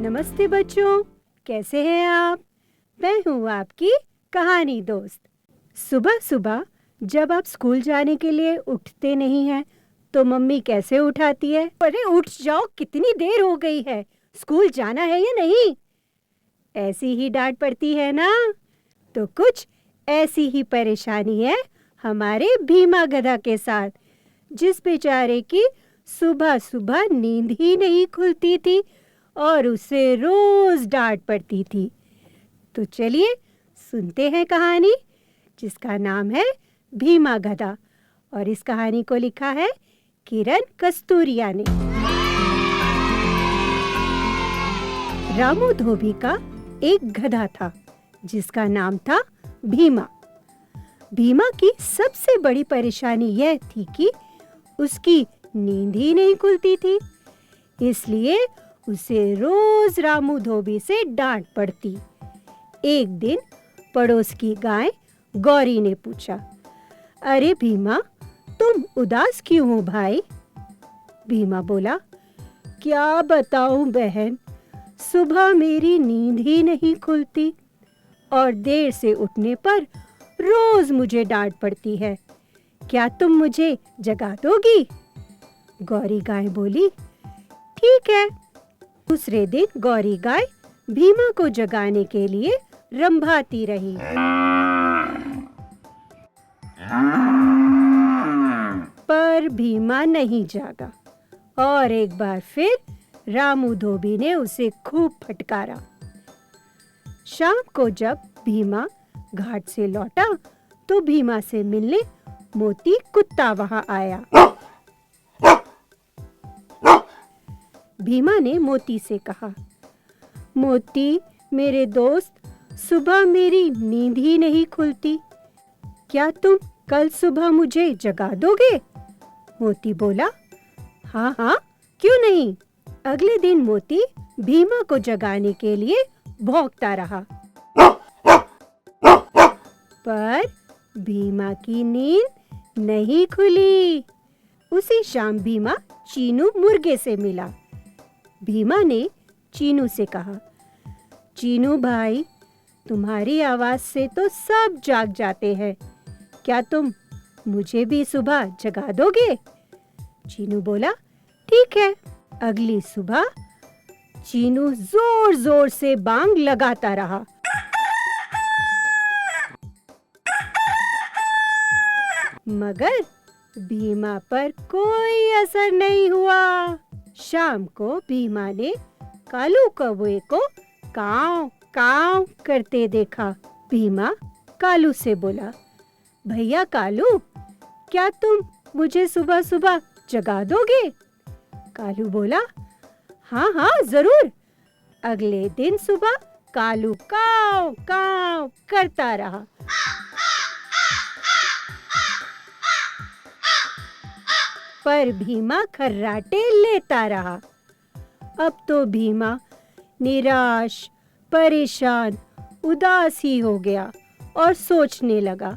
नमस्ते बच्चों, कैसे हैं आप? मैं हूँ आपकी कहानी दोस्त। सुबह सुबह जब आप स्कूल जाने के लिए उठते नहीं हैं, तो मम्मी कैसे उठाती है? अरे उठ जाओ, कितनी देर हो गई है, स्कूल जाना है या नहीं? ऐसी ही डांट पड़ती है ना? तो कुछ ऐसी ही परेशानी है हमारे भीमा गधा के साथ, जिस बेचारे की सुबह सुबह नींद ही नहीं खुलती थी और उसे रोज डांट पड़ती थी। तो चलिए सुनते हैं कहानी, जिसका नाम है भीमा गधा, और इस कहानी को लिखा है किरण कस्तूरिया ने। रामू धोबी का एक गधा था, जिसका नाम था भीमा। भीमा की सबसे बड़ी परेशानी यह थी कि उसकी नींद ही नहीं खुलती थी, इसलिए उसे रोज रामू धोबी से डांट पड़ती। एक दिन पड़ोस की गाय गौरी ने पूछा, अरे भीमा, तुम उदास क्यों हो भाई? भीमा बोला, क्या बताऊं बहन, सुबह मेरी नींद ही नहीं खुलती और देर से उठने पर रोज मुझे डांट पड़ती है। क्या तुम मुझे जगा दोगी? गौरी गाय बोली, ठीक है। दूसरे दिन गौरी गाय भीमा को जगाने के लिए रंभाती रही, पर भीमा नहीं जागा और एक बार फिर रामू धोबी ने उसे खूब फटकारा। शाम को जब भीमा घाट से लौटा, तो भीमा से मिलने मोती कुत्ता वहां आया। भीमा ने मोती से कहा, मोती मेरे दोस्त, सुबह मेरी नींद ही नहीं खुलती, क्या तुम कल सुबह मुझे जगा दोगे? मोती बोला, हाँ हाँ, क्यों नहीं। अगले दिन मोती भीमा को जगाने के लिए भौंकता रहा, पर भीमा की नींद नहीं खुली। उसी शाम भीमा चीनू मुर्गे से मिला। भीमा ने चीनू से कहा, चीनू भाई, तुम्हारी आवाज से तो सब जाग जाते हैं, क्या तुम मुझे भी सुबह जगा दोगे? चीनू बोला, ठीक है। अगली सुबह चीनू जोर जोर से बांग लगाता रहा, मगर भीमा पर कोई असर नहीं हुआ। शाम को भीमा ने कालू कौवे को काव काव करते देखा। भीमा कालू से बोला, भैया कालू, क्या तुम मुझे सुबह सुबह जगा दोगे? कालू बोला, हाँ हाँ जरूर। अगले दिन सुबह कालू काव काव करता रहा, पर भीमा खर्राटे लेता रहा। अब तो भीमा निराश, परेशान, उदास ही हो गया और सोचने लगा,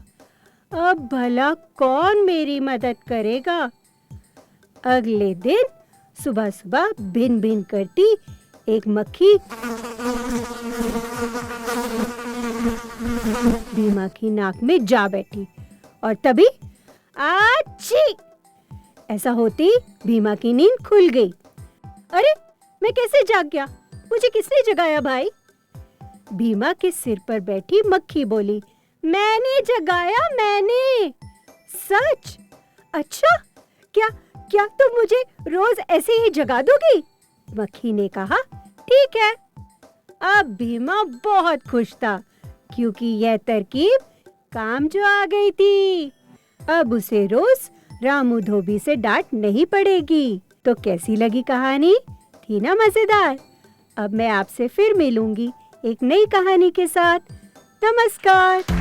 अब भला कौन मेरी मदद करेगा? अगले दिन सुबह सुबह भिन भिन करती एक मक्खी भीमा की नाक में जा बैठी, और तभी आच्छी! ऐसा होती भीमा की नींद खुल गई। अरे, मैं कैसे जाग गया? मुझे किसने जगाया भाई? भीमा के सिर पर बैठी मक्खी बोली, मैंने जगाया, मैंने। सच? अच्छा, क्या तुम मुझे रोज ऐसे ही जगा दोगी? मक्खी ने कहा, ठीक है। अब भीमा बहुत खुश था, क्योंकि यह तरकीब काम जो आ गई थी। अब उसे रोज रामू धोबी से डांट नहीं पड़ेगी। तो कैसी लगी कहानी? थी ना मजेदार? अब मैं आपसे फिर मिलूंगी एक नई कहानी के साथ। नमस्कार।